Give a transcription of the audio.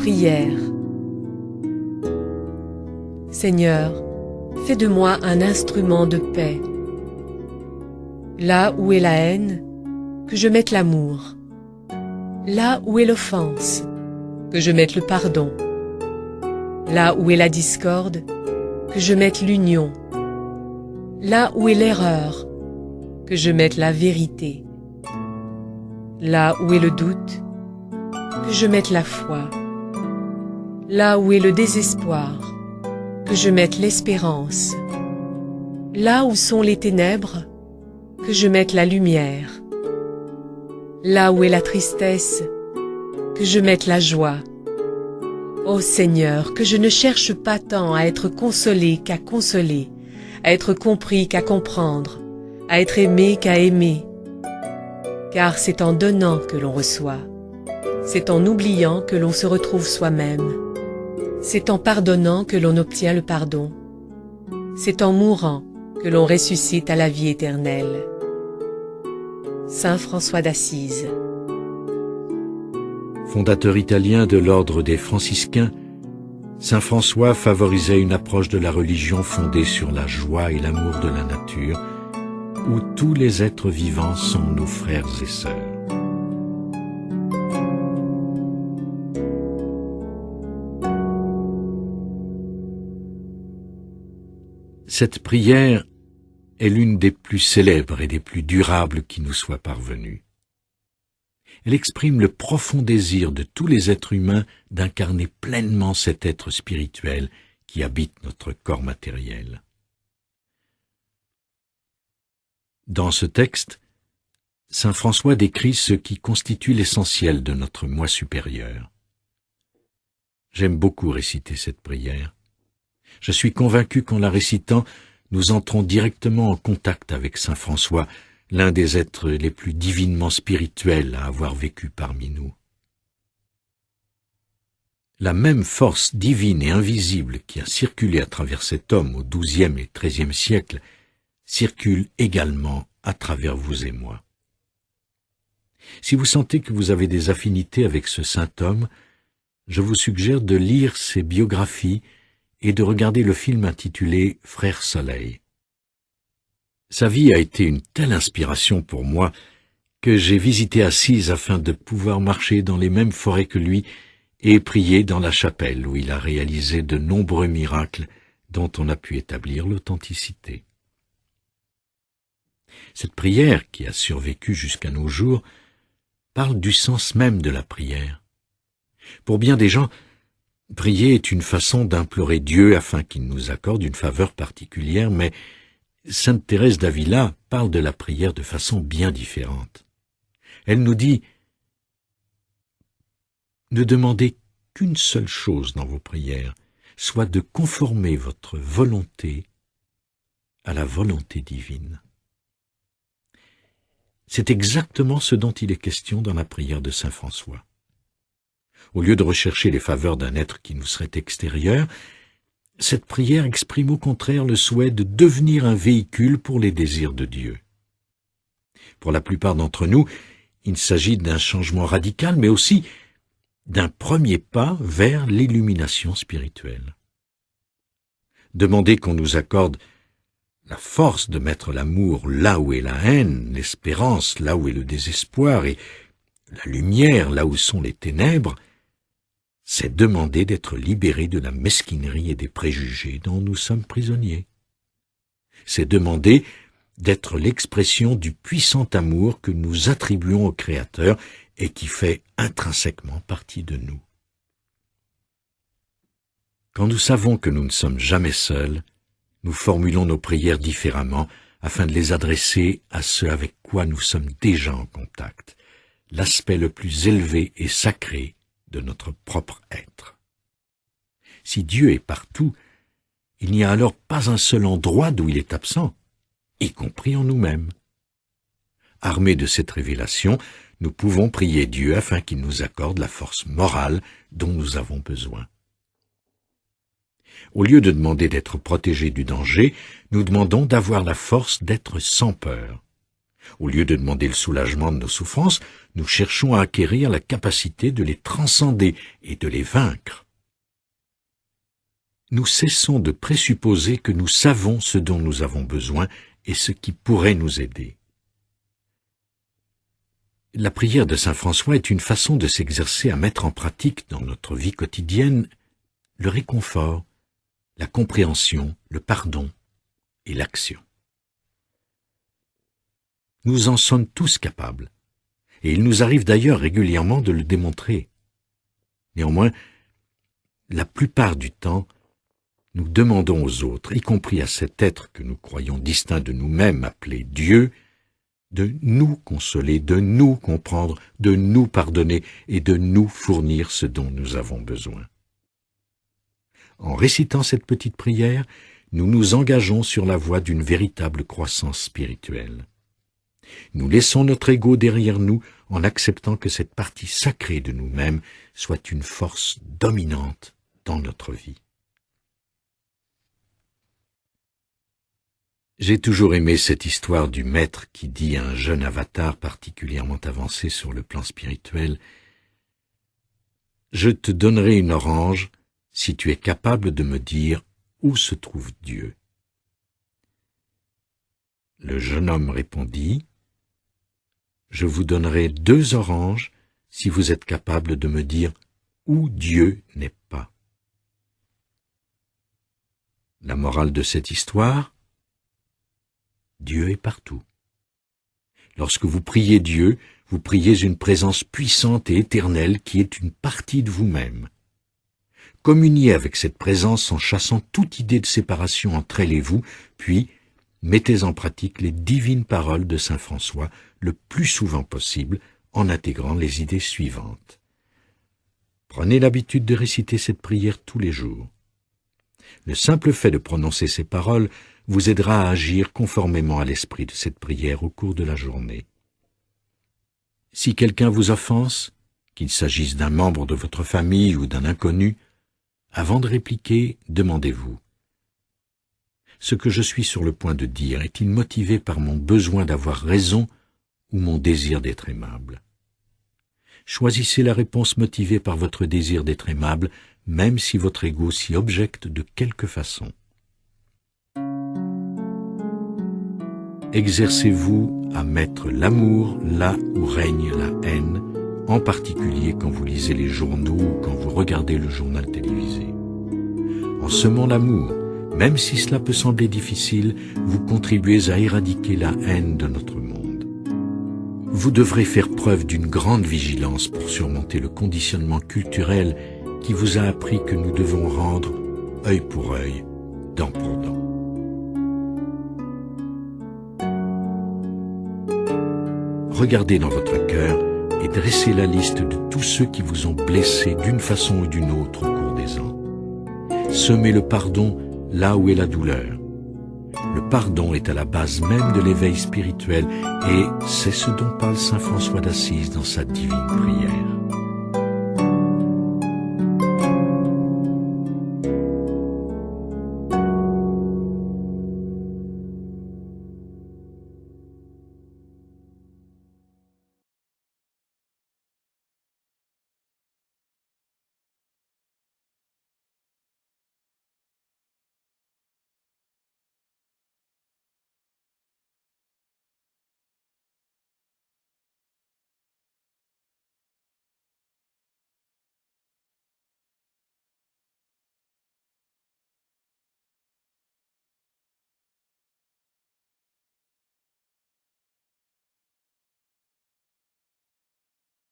Prière. Seigneur, fais de moi un instrument de paix. Là où est la haine, que je mette l'amour. Là où est l'offense, que je mette le pardon. Là où est la discorde, que je mette l'union. Là où est l'erreur, que je mette la vérité. Là où est le doute, que je mette la foi. Là où est le désespoir, que je mette l'espérance. Là où sont les ténèbres, que je mette la lumière. Là où est la tristesse, que je mette la joie. Ô Seigneur, que je ne cherche pas tant à être consolé qu'à consoler, à être compris qu'à comprendre, à être aimé qu'à aimer. Car c'est en donnant que l'on reçoit, c'est en oubliant que l'on se retrouve soi-même, c'est en pardonnant que l'on obtient le pardon, c'est en mourant que l'on ressuscite à la vie éternelle. Saint François d'Assise. Fondateur italien de l'ordre des franciscains, Saint François favorisait une approche de la religion fondée sur la joie et l'amour de la nature, où tous les êtres vivants sont nos frères et sœurs. Cette prière est l'une des plus célèbres et des plus durables qui nous soit parvenue. Elle exprime le profond désir de tous les êtres humains d'incarner pleinement cet être spirituel qui habite notre corps matériel. Dans ce texte, saint François décrit ce qui constitue l'essentiel de notre moi supérieur. J'aime beaucoup réciter cette prière. Je suis convaincu qu'en la récitant, nous entrons directement en contact avec saint François, l'un des êtres les plus divinement spirituels à avoir vécu parmi nous. La même force divine et invisible qui a circulé à travers cet homme au XIIe et XIIIe siècle circule également à travers vous et moi. Si vous sentez que vous avez des affinités avec ce saint homme, je vous suggère de lire ses biographies et de regarder le film intitulé « Frère Soleil ». Sa vie a été une telle inspiration pour moi que j'ai visité Assise afin de pouvoir marcher dans les mêmes forêts que lui et prier dans la chapelle où il a réalisé de nombreux miracles dont on a pu établir l'authenticité. Cette prière, qui a survécu jusqu'à nos jours, parle du sens même de la prière. Pour bien des gens, prier est une façon d'implorer Dieu afin qu'il nous accorde une faveur particulière, mais sainte Thérèse d'Avila parle de la prière de façon bien différente. Elle nous dit « Ne demandez qu'une seule chose dans vos prières, soit de conformer votre volonté à la volonté divine. » C'est exactement ce dont il est question dans la prière de saint François. Au lieu de rechercher les faveurs d'un être qui nous serait extérieur, cette prière exprime au contraire le souhait de devenir un véhicule pour les désirs de Dieu. Pour la plupart d'entre nous, il s'agit d'un changement radical, mais aussi d'un premier pas vers l'illumination spirituelle. Demander qu'on nous accorde la force de mettre l'amour là où est la haine, l'espérance là où est le désespoir et la lumière là où sont les ténèbres, c'est demander d'être libérés de la mesquinerie et des préjugés dont nous sommes prisonniers. C'est demander d'être l'expression du puissant amour que nous attribuons au Créateur et qui fait intrinsèquement partie de nous. Quand nous savons que nous ne sommes jamais seuls, nous formulons nos prières différemment afin de les adresser à ceux avec quoi nous sommes déjà en contact, l'aspect le plus élevé et sacré de notre propre être. Si Dieu est partout, il n'y a alors pas un seul endroit d'où il est absent, y compris en nous-mêmes. Armés de cette révélation, nous pouvons prier Dieu afin qu'il nous accorde la force morale dont nous avons besoin. Au lieu de demander d'être protégés du danger, nous demandons d'avoir la force d'être sans peur. Au lieu de demander le soulagement de nos souffrances, nous cherchons à acquérir la capacité de les transcender et de les vaincre. Nous cessons de présupposer que nous savons ce dont nous avons besoin et ce qui pourrait nous aider. La prière de saint François est une façon de s'exercer à mettre en pratique dans notre vie quotidienne le réconfort, la compréhension, le pardon et l'action. Nous en sommes tous capables, et il nous arrive d'ailleurs régulièrement de le démontrer. Néanmoins, la plupart du temps, nous demandons aux autres, y compris à cet être que nous croyons distinct de nous-mêmes, appelé Dieu, de nous consoler, de nous comprendre, de nous pardonner et de nous fournir ce dont nous avons besoin. En récitant cette petite prière, nous nous engageons sur la voie d'une véritable croissance spirituelle. Nous laissons notre ego derrière nous en acceptant que cette partie sacrée de nous-mêmes soit une force dominante dans notre vie. J'ai toujours aimé cette histoire du maître qui dit à un jeune avatar particulièrement avancé sur le plan spirituel « Je te donnerai une orange si tu es capable de me dire où se trouve Dieu. » Le jeune homme répondit « Je vous donnerai 2 oranges si vous êtes capable de me dire où Dieu n'est pas. » La morale de cette histoire, Dieu est partout. Lorsque vous priez Dieu, vous priez une présence puissante et éternelle qui est une partie de vous-même. Communiez avec cette présence en chassant toute idée de séparation entre elle et vous, puis mettez en pratique les divines paroles de saint François le plus souvent possible en intégrant les idées suivantes. Prenez l'habitude de réciter cette prière tous les jours. Le simple fait de prononcer ces paroles vous aidera à agir conformément à l'esprit de cette prière au cours de la journée. Si quelqu'un vous offense, qu'il s'agisse d'un membre de votre famille ou d'un inconnu, avant de répliquer, demandez-vous « Ce que je suis sur le point de dire est-il motivé par mon besoin d'avoir raison ou mon désir d'être aimable ?» Choisissez la réponse motivée par votre désir d'être aimable, même si votre ego s'y objecte de quelque façon. Exercez-vous à mettre l'amour là où règne la haine, en particulier quand vous lisez les journaux ou quand vous regardez le journal télévisé. En semant l'amour, même si cela peut sembler difficile, vous contribuez à éradiquer la haine de notre monde. Vous devrez faire preuve d'une grande vigilance pour surmonter le conditionnement culturel qui vous a appris que nous devons rendre œil pour œil, dent pour dent. Regardez dans votre cœur et dressez la liste de tous ceux qui vous ont blessé d'une façon ou d'une autre au cours des ans. Semez le pardon là où est la douleur. Le pardon est à la base même de l'éveil spirituel et c'est ce dont parle saint François d'Assise dans sa divine prière.